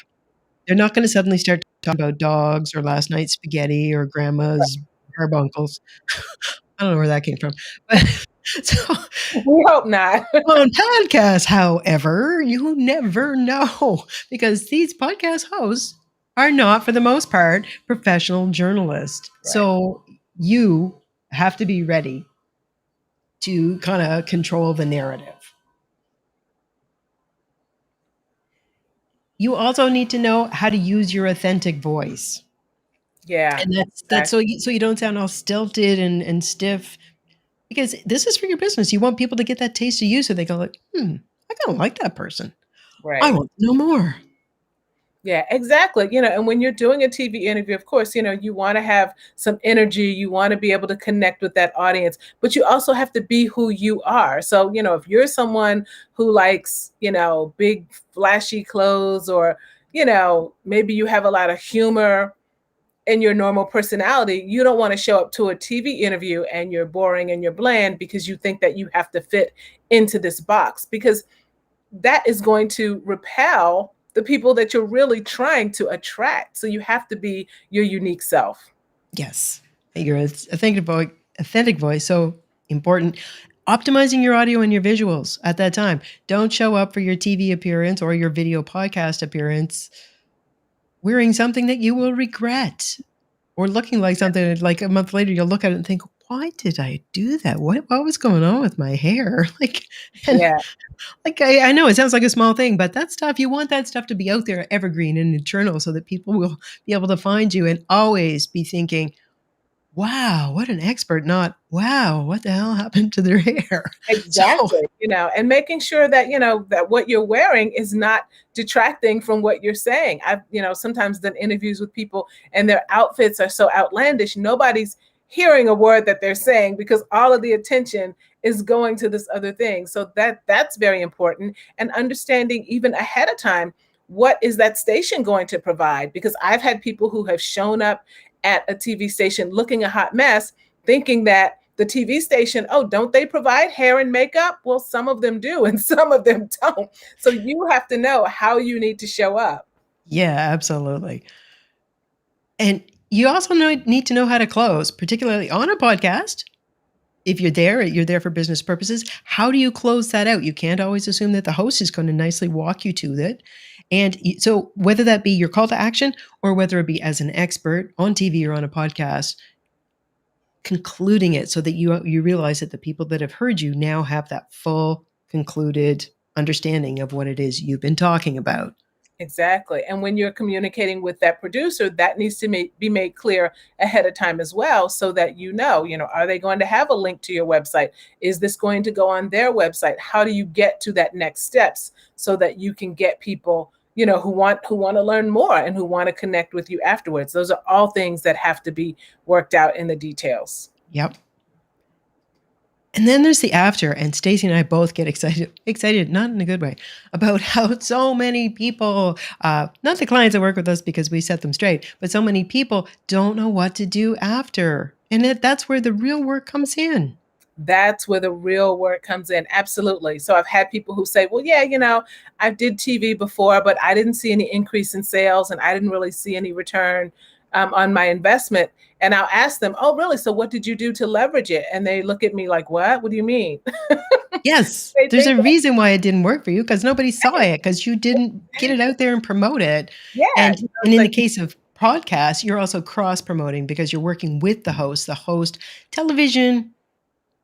They're not going to suddenly start talking about dogs or last night's spaghetti or grandma's carbuncles. I don't know where that came from. But so We hope not. on podcasts, however, you never know because these podcast hosts are not, for the most part, professional journalists. Right. So you have to be ready to kind of control the narrative. You also need to know how to use your authentic voice. Yeah. And that's so you don't sound all stilted and stiff, because this is for your business. You want people to get that taste of you so they go like, I kind of like that person. Right. I want to know more. Yeah, exactly. And when you're doing a TV interview, of course, you want to have some energy. You want to be able to connect with that audience, but you also have to be who you are. So, if you're someone who likes, big flashy clothes, or, maybe you have a lot of humor in your normal personality, you don't want to show up to a TV interview and you're boring and you're bland because you think that you have to fit into this box, because that is going to repel the people that you're really trying to attract. So you have to be your unique self. Yes. Your authentic voice, so important. Optimizing your audio and your visuals at that time. Don't show up for your TV appearance or your video podcast appearance wearing something that you will regret, or looking like something like a month later you'll look at it and think, why did I do that? What was going on with my hair? I know it sounds like a small thing, but that stuff, you want that stuff to be out there, evergreen and eternal, so that people will be able to find you and always be thinking, wow, what an expert, not, wow, what the hell happened to their hair? Exactly. And making sure that, that what you're wearing is not detracting from what you're saying. I've, sometimes done interviews with people and their outfits are so outlandish, nobody's hearing a word that they're saying because all of the attention is going to this other thing. So that's very important. And understanding even ahead of time, what is that station going to provide? Because I've had people who have shown up at a TV station looking a hot mess, thinking that the TV station, oh, don't they provide hair and makeup? Well, some of them do and some of them don't. So you have to know how you need to show up. Yeah, absolutely. And you also need to know how to close, particularly on a podcast. If you're there for business purposes. How do you close that out? You can't always assume that the host is going to nicely walk you to it. And so whether that be your call to action or whether it be as an expert on TV or on a podcast, concluding it so that you realize that the people that have heard you now have that full concluded understanding of what it is you've been talking about. Exactly. And when you're communicating with that producer, that needs to be made clear ahead of time as well, so that are they going to have a link to your website? Is this going to go on their website? How do you get to that next steps so that you can get people, who want to learn more and who want to connect with you afterwards? Those are all things that have to be worked out in the details. Yep. And then there's the after, and Stacey and I both get excited, not in a good way, about how so many people, not the clients that work with us because we set them straight, but so many people don't know what to do after. And that's where the real work comes in. That's where the real work comes in. Absolutely. So I've had people who say, well, yeah, I did TV before, but I didn't see any increase in sales and I didn't really see any return on my investment. And I'll ask them, oh, really? So what did you do to leverage it? And they look at me like, what? What do you mean? Yes. There's a reason why it didn't work for you, because nobody saw it, because you didn't get it out there and promote it. Yeah. And in the case of podcast, you're also cross-promoting because you're working with the host. The host, television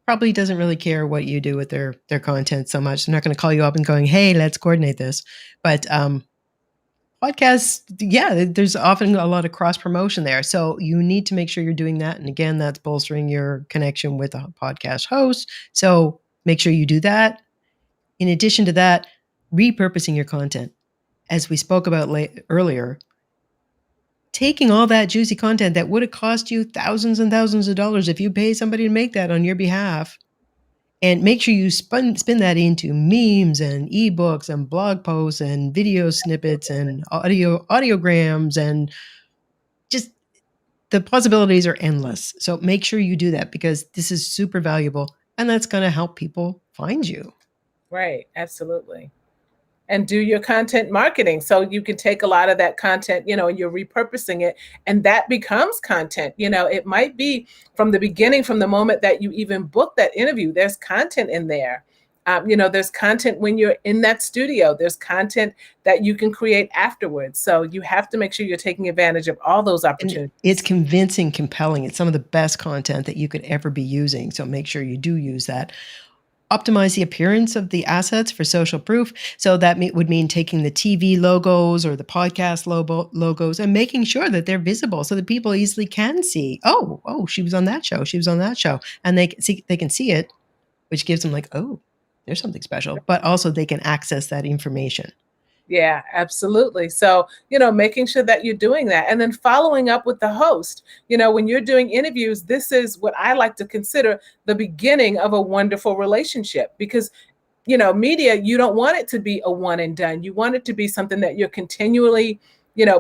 probably doesn't really care what you do with their content so much. They're not going to call you up and going, hey, let's coordinate this. But podcasts, yeah, there's often a lot of cross-promotion there. So you need to make sure you're doing that. And again, that's bolstering your connection with a podcast host. So make sure you do that. In addition to that, repurposing your content. As we spoke about earlier, taking all that juicy content that would have cost you thousands and thousands of dollars if you pay somebody to make that on your behalf, and make sure you spin that into memes and ebooks and blog posts and video snippets and audiograms, and just the possibilities are endless. So make sure you do that because this is super valuable and that's going to help people find you. Right. Absolutely. And do your content marketing. So you can take a lot of that content, and you're repurposing it, and that becomes content. It might be from the beginning, from the moment that you even book that interview, there's content in there. There's content when you're in that studio, there's content that you can create afterwards. So you have to make sure you're taking advantage of all those opportunities. And it's convincing, compelling. It's some of the best content that you could ever be using. So make sure you do use that. Optimize the appearance of the assets for social proof. So that would mean taking the TV logos or the podcast logos and making sure that they're visible so that people easily can see, oh, she was on that show. She was on that show. And they can see it, which gives them like, oh, there's something special. But also they can access that information. Yeah, absolutely. So, making sure that you're doing that and then following up with the host. When you're doing interviews, this is what I like to consider the beginning of a wonderful relationship because, media, you don't want it to be a one and done. You want it to be something that you're continually,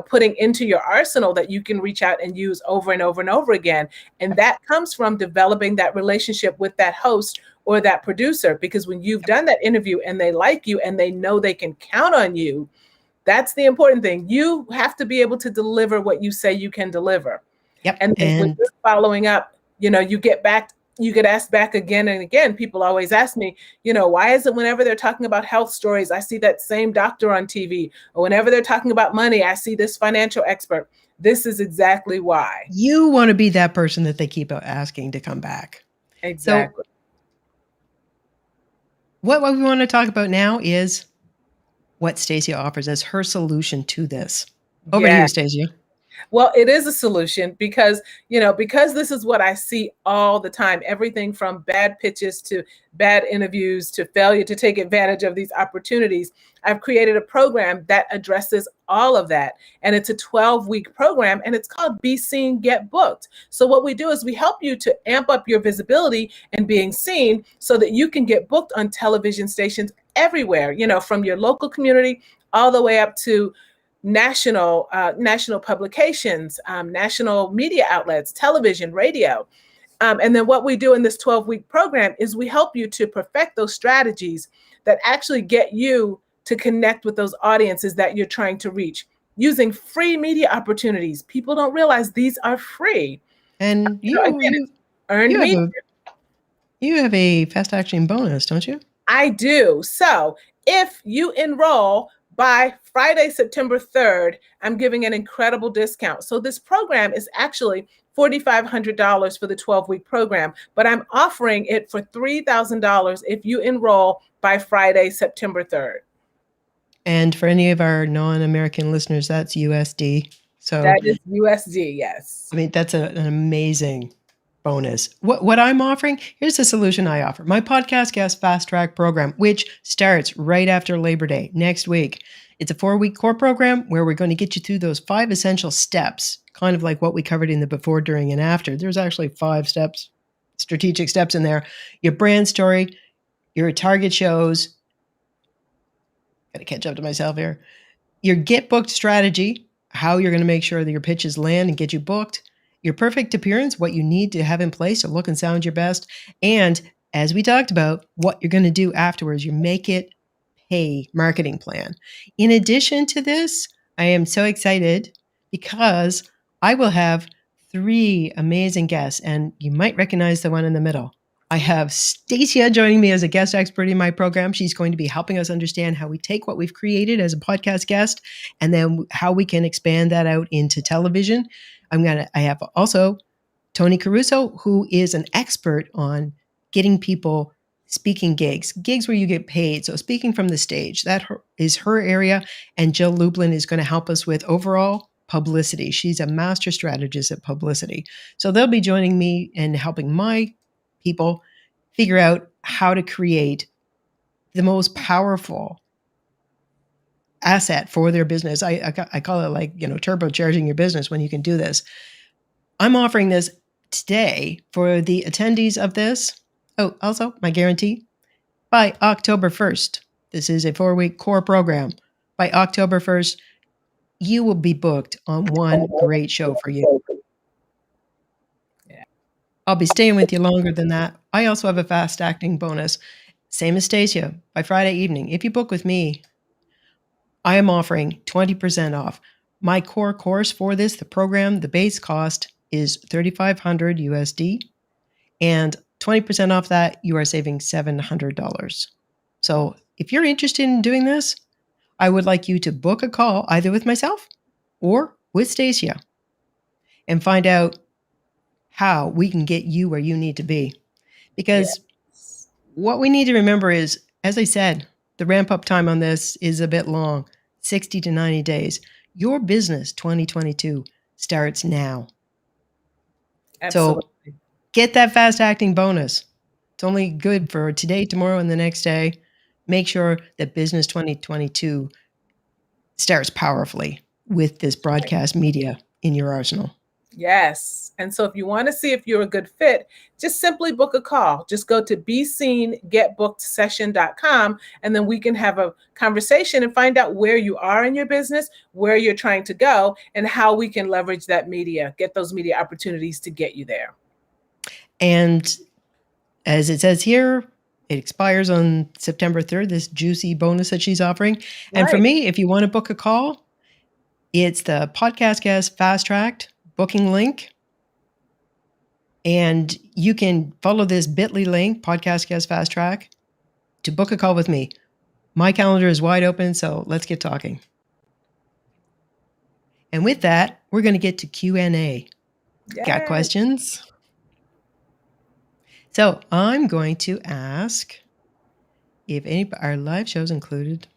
putting into your arsenal that you can reach out and use over and over and over again. And that comes from developing that relationship with that host or that producer, because when you've done that interview and they like you and they know they can count on you, that's the important thing. You have to be able to deliver what you say you can deliver. Yep. And when you're following up, you get asked back again and again. People always ask me, why is it whenever they're talking about health stories, I see that same doctor on TV, or whenever they're talking about money, I see this financial expert. This is exactly why. You want to be that person that they keep asking to come back. Exactly. So, what we want to talk about now is what Stacia offers as her solution to this. Over to you, Stacia. Well, it is a solution because this is what I see all the time. Everything from bad pitches to bad interviews to failure to take advantage of these opportunities. I've created a program that addresses all of that. And it's a 12-week program and it's called Be Seen, Get Booked. So what we do is we help you to amp up your visibility and being seen so that you can get booked on television stations everywhere, from your local community all the way up to national publications, national media outlets, television, radio. And then what we do in this 12-week program is we help you to perfect those strategies that actually get you to connect with those audiences that you're trying to reach using free media opportunities. People don't realize these are free. And you have a fast action bonus, don't you? I do. So if you enroll by Friday, September 3rd, I'm giving an incredible discount. So this program is actually $4,500 for the 12-week program, but I'm offering it for $3,000 if you enroll by Friday, September 3rd. And for any of our non-American listeners, that's USD. So that is USD, yes. I mean, that's an amazing bonus. What I'm offering, here's the solution I offer. My podcast guest fast track program, which starts right after Labor Day next week. It's a 4-week core program where we're going to get you through those 5 essential steps, kind of like what we covered in the before, during, and after. There's actually 5 steps, strategic steps in there. Your brand story, your target shows. Got to catch up to myself here. Your get booked strategy, how you're going to make sure that your pitches land and get you booked. Your perfect appearance, what you need to have in place to look and sound your best. And as we talked about, what you're going to do afterwards, your make it pay marketing plan. In addition to this, I am so excited because I will have 3 amazing guests, and you might recognize the one in the middle. I have Stacia joining me as a guest expert in my program. She's going to be helping us understand how we take what we've created as a podcast guest and then how we can expand that out into television. I have also Tony Caruso, who is an expert on getting people speaking gigs where you get paid. So speaking from the stage, that is her area. And Jill Lublin is going to help us with overall publicity. She's a master strategist at publicity. So they'll be joining me and helping my people figure out how to create the most powerful asset for their business. I call it like, turbocharging your business when you can do this. I'm offering this today for the attendees of this. Oh, also my guarantee, by October 1st, this is a 4-week core program. By October 1st, you will be booked on one great show for you. I'll be staying with you longer than that. I also have a fast acting bonus. Same as Stacia, by Friday evening. If you book with me, I am offering 20% off. My core course for this, the program, the base cost is $3,500 USD. And 20% off that, you are saving $700. So if you're interested in doing this, I would like you to book a call either with myself or with Stacia and find out how we can get you where you need to be. Because what we need to remember is, as I said, the ramp up time on this is a bit long, 60 to 90 days. Your business 2022 starts now. Absolutely. So get that fast acting bonus. It's only good for today, tomorrow, and the next day. Make sure that business 2022 starts powerfully with this broadcast media in your arsenal. Yes. And so if you want to see if you're a good fit, just simply book a call. Just go to BeSeenGetBookedSession.com, and then we can have a conversation and find out where you are in your business, where you're trying to go, and how we can leverage that media, get those media opportunities to get you there. And as it says here, it expires on September 3rd, this juicy bonus that she's offering. Right. And for me, if you want to book a call, it's the Podcast Guest Fast Tracked booking link. And you can follow this bit.ly link, Podcast Guest Fast Track, to book a call with me. My calendar is wide open, so let's get talking. And with that, we're going to get to Q&A. Yes. Got questions? So I'm going to ask if our live shows included.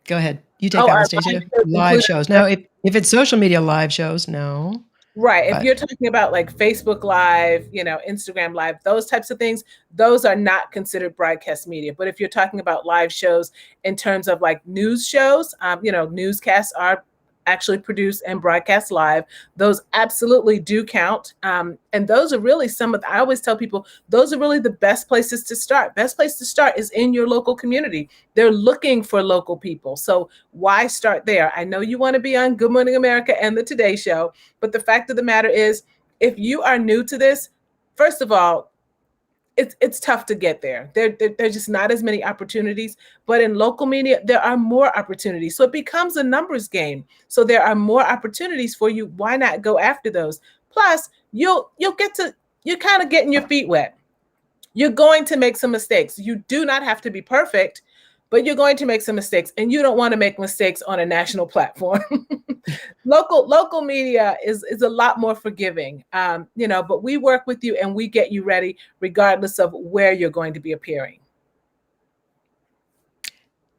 Go ahead. You take that one, Stacia. Live shows. Now, if it's social media live shows, no. Right. If you're talking about like Facebook Live, Instagram Live, those types of things, those are not considered broadcast media. But if you're talking about live shows in terms of like news shows, newscasts are actually produced and broadcast live. Those absolutely do count. And those are really I always tell people, those are really the best places to start. Best place to start is in your local community. They're looking for local people. So why start there? I know you want to be on Good Morning America and the Today Show, but the fact of the matter is, if you are new to this, first of all, it's tough to get there. There's just not as many opportunities, but in local media, there are more opportunities. So it becomes a numbers game. So there are more opportunities for you. Why not go after those? Plus, you're kind of getting your feet wet. You're going to make some mistakes. You do not have to be perfect, but you're going to make some mistakes, and you don't want to make mistakes on a national platform. Local media is a lot more forgiving, but we work with you and we get you ready regardless of where you're going to be appearing.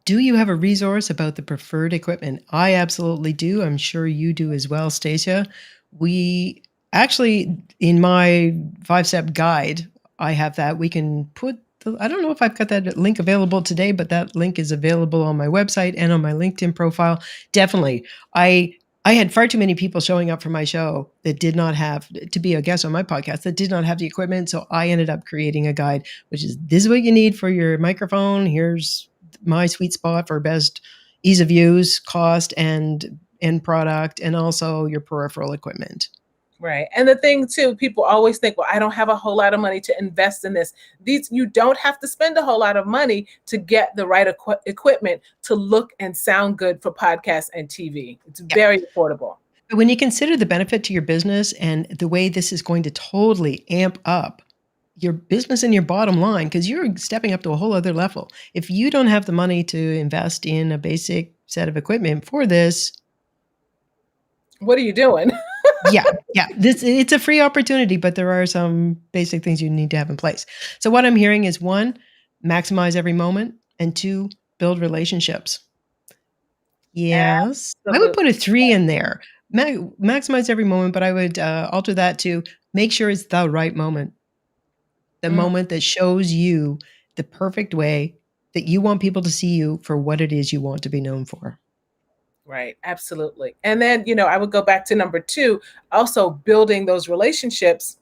Do you have a resource about the preferred equipment? I absolutely do. I'm sure you do as well, Stacia. We actually, in my 5-step guide, I have that. We can put I don't know if I've got that link available today, but that link is available on my website and on my LinkedIn profile. Definitely. I had far too many people showing up for my show that did not have to be a guest on my podcast that did not have the equipment. So I ended up creating a guide, which is this is what you need for your microphone. Here's my sweet spot for best ease of use, cost, and end product, and also your peripheral equipment. Right. And the thing too, people always think, well, I don't have a whole lot of money to invest in this. You don't have to spend a whole lot of money to get the right equipment to look and sound good for podcasts and TV. It's very affordable. When you consider the benefit to your business and the way this is going to totally amp up your business and your bottom line, because you're stepping up to a whole other level. If you don't have the money to invest in a basic set of equipment for this, what are you doing? yeah, it's a free opportunity, but there are some basic things you need to have in place. So what I'm hearing is 1, maximize every moment, and 2, build relationships. Yes. I would put a 3 in there. Maximize every moment, but I would alter that to make sure it's the right moment. The moment that shows you the perfect way that you want people to see you for what it is you want to be known for. Right, absolutely. And then, I would go back to number 2, also building those relationships.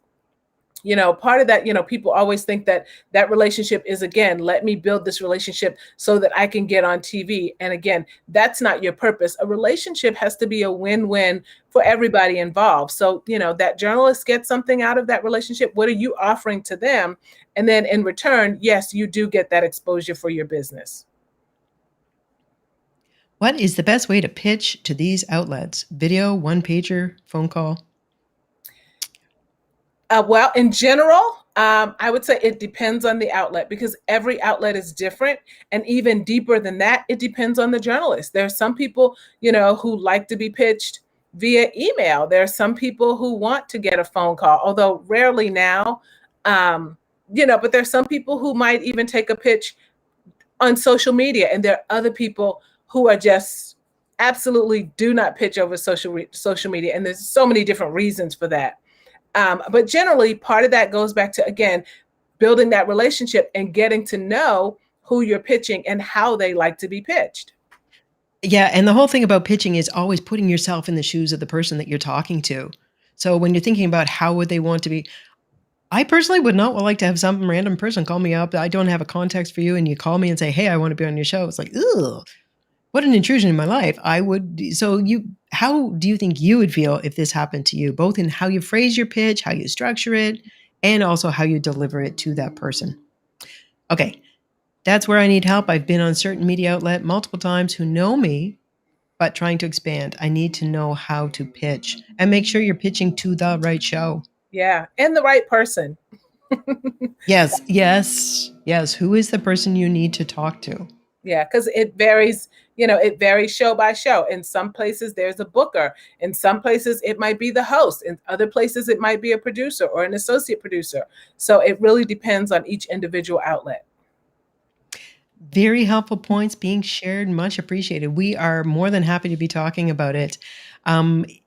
Part of that, people always think that that relationship is, again, let me build this relationship so that I can get on TV. And again, that's not your purpose. A relationship has to be a win-win for everybody involved. So, that journalist gets something out of that relationship. What are you offering to them? And then in return, yes, you do get that exposure for your business. What is the best way to pitch to these outlets? Video, one-pager, phone call? Well, in general, I would say it depends on the outlet, because every outlet is different. And even deeper than that, it depends on the journalist. There are some people, who like to be pitched via email. There are some people who want to get a phone call, although rarely now. But there's some people who might even take a pitch on social media. And there are other people who are just absolutely do not pitch over social media. And there's so many different reasons for that. But generally, part of that goes back to, again, building that relationship and getting to know who you're pitching and how they like to be pitched. Yeah, and the whole thing about pitching is always putting yourself in the shoes of the person that you're talking to. So when you're thinking about how would they want to be, I personally would not like to have some random person call me up. I don't have a context for you, and you call me and say, "Hey, I want to be on your show." It's like, ugh, what an intrusion in my life. How do you think you would feel if this happened to you, both in how you phrase your pitch, how you structure it, and also how you deliver it to that person? Okay, that's where I need help. I've been on certain media outlet multiple times who know me, but trying to expand. I need to know how to pitch and make sure you're pitching to the right show. Yeah, and the right person. Yes. Who is the person you need to talk to? Yeah, because it varies, it varies show by show. In some places, there's a booker. In some places, it might be the host. In other places, it might be a producer or an associate producer. So it really depends on each individual outlet. Very helpful points being shared. Much appreciated. We are more than happy to be talking about it.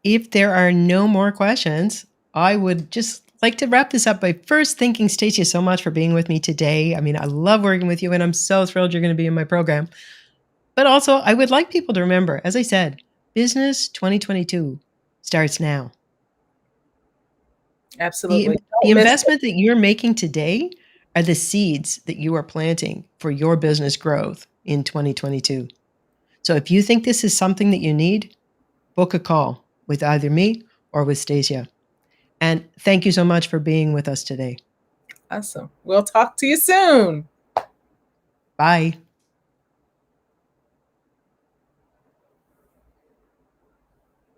If there are no more questions, I would just like to wrap this up by first thanking Stacia so much for being with me today. I mean, I love working with you, and I'm so thrilled you're going to be in my program. But also, I would like people to remember, as I said, Business 2022 starts now. Absolutely. The investment that you're making today are the seeds that you are planting for your business growth in 2022. So if you think this is something that you need, book a call with either me or with Stacia. And thank you so much for being with us today. Awesome. We'll talk to you soon. Bye.